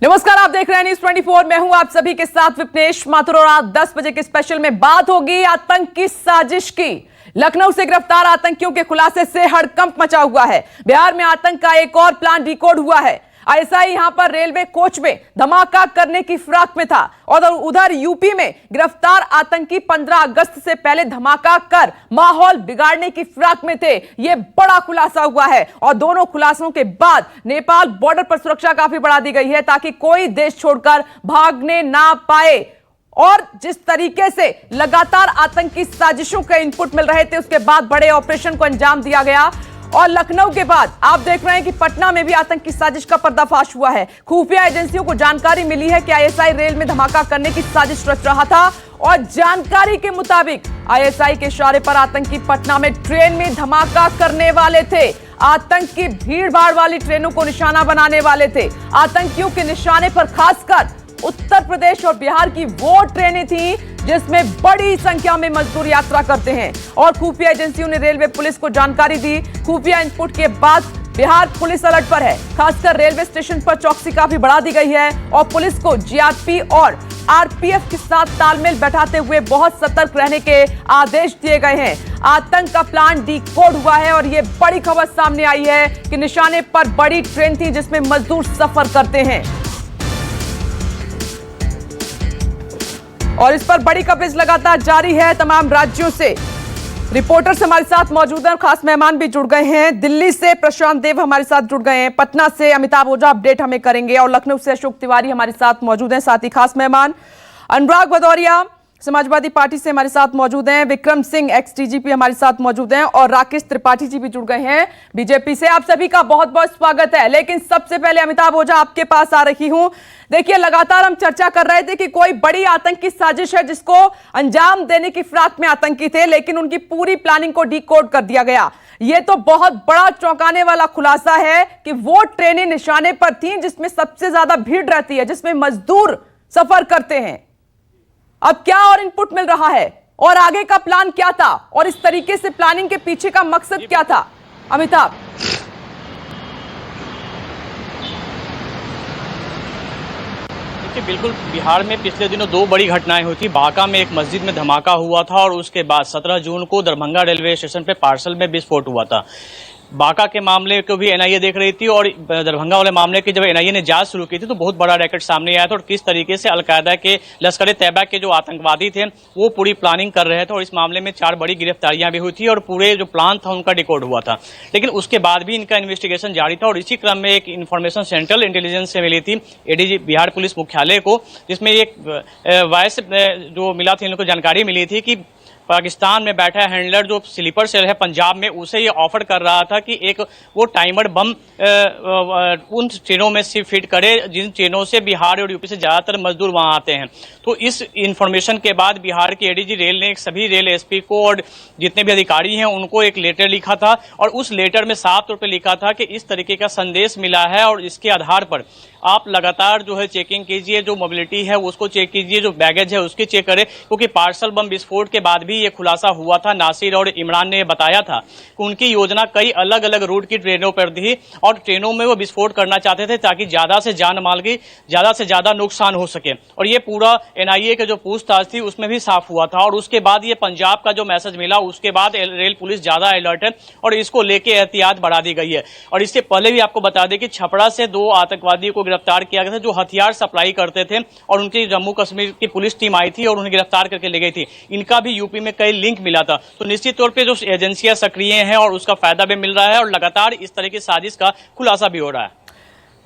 नमस्कार, आप देख रहे हैं न्यूज़ 24। मैं हूं आप सभी के साथ विपनेश माथुर और रात 10 बजे के स्पेशल में बात होगी आतंक की साजिश की। लखनऊ से गिरफ्तार आतंकियों के खुलासे से हड़कंप मचा हुआ है। बिहार में आतंक का एक और प्लान डिकोड हुआ है। आईएसआई यहां पर रेलवे कोच में धमाका करने की फिराक में था और उधर यूपी में गिरफ्तार आतंकी 15 अगस्त से पहले धमाका कर माहौल बिगाड़ने की फिराक में थे। यह बड़ा खुलासा हुआ है और दोनों खुलासों के बाद नेपाल बॉर्डर पर सुरक्षा काफी बढ़ा दी गई है ताकि कोई देश छोड़कर भागने ना पाए। और जिस तरीके से लगातार आतंकी साजिशों के इनपुट मिल रहे थे, उसके बाद बड़े ऑपरेशन को अंजाम दिया गया और लखनऊ के बाद आप देख रहे हैं कि पटना में भी आतंकी साजिश का पर्दाफाश हुआ है। खुफिया एजेंसियों को जानकारी मिली है कि आईएसआई रेल में धमाका करने की साजिश रच रहा था और जानकारी के मुताबिक आईएसआई के इशारे पर आतंकी पटना में ट्रेन में धमाका करने वाले थे। आतंक की भीड़ भाड़ वाली ट्रेनों को निशाना बनाने वाले थे। आतंकियों के निशाने पर खासकर उत्तर प्रदेश और बिहार की वो ट्रेनें थी जिसमें बड़ी संख्या में मजदूर यात्रा करते हैं और खुफिया एजेंसियों ने रेलवे पुलिस को जानकारी दी। खुफिया इनपुट के बाद बिहार पुलिस अलर्ट पर है। खासकर रेलवे स्टेशन पर चौकसी काफी बढ़ा दी गई है और पुलिस को जीआरपी और आरपीएफ के साथ तालमेल बैठाते हुए बहुत सतर्क रहने के आदेश दिए गए हैं। आतंक का प्लान डिकोड हुआ है और यह बड़ी खबर सामने आई है कि निशाने पर बड़ी ट्रेन थी जिसमें मजदूर सफर करते हैं और इस पर बड़ी कवरेज लगातार जारी है। तमाम राज्यों से रिपोर्टर्स हमारे साथ मौजूद हैं और खास मेहमान भी जुड़ गए हैं। दिल्ली से प्रशांत देव हमारे साथ जुड़ गए हैं, पटना से अमिताभ ओझा अपडेट हमें करेंगे और लखनऊ से अशोक तिवारी हमारे साथ मौजूद हैं। साथ ही खास मेहमान अनुराग भदौरिया समाजवादी पार्टी से हमारे साथ मौजूद हैं, विक्रम सिंह एक्स डीजीपी हमारे साथ मौजूद हैं और राकेश त्रिपाठी जी भी जुड़ गए हैं बीजेपी से। आप सभी का बहुत बहुत स्वागत है। लेकिन सबसे पहले अमिताभ ओझा आपके पास आ रही हूं। देखिए, लगातार हम चर्चा कर रहे थे कि कोई बड़ी आतंकी साजिश है जिसको अंजाम देने की फिराक में आतंकी थे, लेकिन उनकी पूरी प्लानिंग को डिकोड कर दिया गया। यह तो बहुत बड़ा चौंकाने वाला खुलासा है कि वो ट्रेनें निशाने पर थी जिसमें सबसे ज्यादा भीड़ रहती है, जिसमें मजदूर सफर करते हैं। अब क्या और इनपुट मिल रहा है और आगे का प्लान क्या था और इस तरीके से प्लानिंग के पीछे का मकसद क्या था, अमिताभ? देखिए, बिल्कुल बिहार में पिछले दिनों दो बड़ी घटनाएं हुई थी। बांका में एक मस्जिद में धमाका हुआ था और उसके बाद 17 जून को दरभंगा रेलवे स्टेशन पे पार्सल में विस्फोट हुआ था। बांका के मामले को भी एनआईए देख रही थी और दरभंगा वाले मामले की जब एनआईए ने जांच शुरू की थी तो बहुत बड़ा रैकेट सामने आया था और किस तरीके से अलकायदा के लश्कर-ए-तैयबा के जो आतंकवादी थे वो पूरी प्लानिंग कर रहे थे और इस मामले में 4 बड़ी गिरफ्तारियां भी हुई थी और पूरे जो प्लान था उनका डिकोड हुआ था। लेकिन उसके बाद भी इनका इन्वेस्टिगेशन जारी था और इसी क्रम में एक इन्फॉर्मेशन सेंट्रल इंटेलिजेंस से मिली थी एडीजी बिहार पुलिस मुख्यालय को, जिसमें एक वॉइस जो मिला थी, इनको जानकारी मिली थी कि पाकिस्तान में बैठा हैंडलर जो स्लीपर सेल है पंजाब में, उसे ये ऑफर कर रहा था कि एक वो टाइमर बम उन ट्रेनों में से फिट करे जिन ट्रेनों से बिहार और यूपी से ज्यादातर मजदूर वहां आते हैं। तो इस इंफॉर्मेशन के बाद बिहार के एडीजी रेल ने सभी रेल एसपी को और जितने भी अधिकारी हैं उनको एक लेटर लिखा था और उस लेटर में साफ तौर पर लिखा था कि इस तरीके का संदेश मिला है और इसके आधार पर आप लगातार जो है चेकिंग कीजिए, जो मोबिलिटी है उसको चेक कीजिए, जो बैगेज है उसकी चेक करें, क्योंकि पार्सल बम विस्फोट के बाद भी ये खुलासा हुआ था। नासिर और इमरान ने बताया था कि उनकी योजना कई अलग अलग रूट की ट्रेनों पर थी और ट्रेनों में वो विस्फोट करना चाहते थे ताकि ज्यादा से जान माल की ज्यादा से ज्यादा नुकसान हो सके। और ये पूरा एनआईए के जो पूछताछ थी उसमें भी साफ हुआ था और उसके बाद ये पंजाब का जो मैसेज मिला उसके बाद रेल पुलिस ज्यादा अलर्ट है और इसको लेके एहतियात बढ़ा दी गई है। और इससे पहले भी आपको बता दें कि छपरा से 2 आतंकवादियों को गिरफ्तार किया गया था जो हथियार सप्लाई करते थे और उनकी जम्मू कश्मीर की पुलिस टीम आई थी और उन्हें गिरफ्तार करके ले गई थी। इनका भी यूपी में कई लिंक मिला था। तो निश्चित तौर पे जो एजेंसियां सक्रिय हैं और उसका फायदा भी मिल रहा है और लगातार इस तरह की साजिश का खुलासा भी हो रहा है।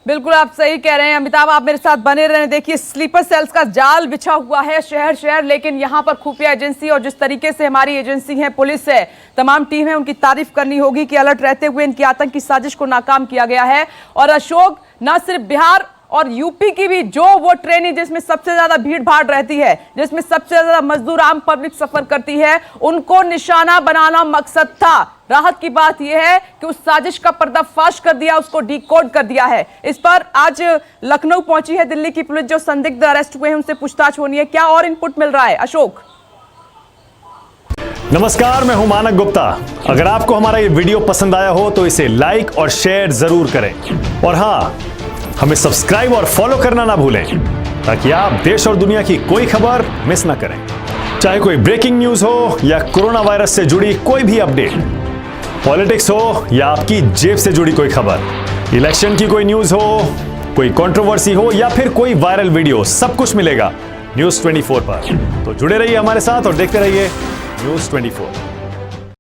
बिल्कुल आप सही कह रहे हैं अमिताभ, आप मेरे साथ बने रहें। देखिए, स्लीपर सेल्स का जाल बिछा हुआ है शहर शहर, लेकिन यहाँ पर खुफिया एजेंसी और जिस तरीके से हमारी एजेंसी है, पुलिस है, तमाम टीम है, उनकी तारीफ करनी होगी कि अलर्ट रहते हुए इनकी आतंकी साजिश को नाकाम किया गया है। और अशोक, न सिर्फ बिहार और यूपी की भी जो वो ट्रेनें जिसमें सबसे ज्यादा भीड़ भाड़ रहती है, जिसमें सबसे ज्यादा मजदूर आम पब्लिक सफर करती है, उनको निशाना बनाना मकसद था। राहत की बात यह है कि उस साजिश का पर्दाफाश कर दिया, उसको डिकोड कर दिया है। इस पर आज लखनऊ पहुंची है दिल्ली की पुलिस। जो संदिग्ध अरेस्ट हुए हैं उनसे पूछताछ होनी है। क्या और इनपुट मिल रहा है, अशोक? नमस्कार, मैं हूं मानक गुप्ता। अगर आपको हमारा ये वीडियो पसंद आया हो तो इसे लाइक और शेयर जरूर करें और हां, हमें सब्सक्राइब और फॉलो करना ना भूलें ताकि आप देश और दुनिया की कोई खबर मिस ना करें। चाहे कोई ब्रेकिंग न्यूज हो या कोरोना वायरस से जुड़ी कोई भी अपडेट, पॉलिटिक्स हो या आपकी जेब से जुड़ी कोई खबर, इलेक्शन की कोई न्यूज हो, कोई कंट्रोवर्सी हो या फिर कोई वायरल वीडियो, सब कुछ मिलेगा न्यूज़ 24 पर। तो जुड़े रहिए हमारे साथ और देखते रहिए न्यूज़ 24।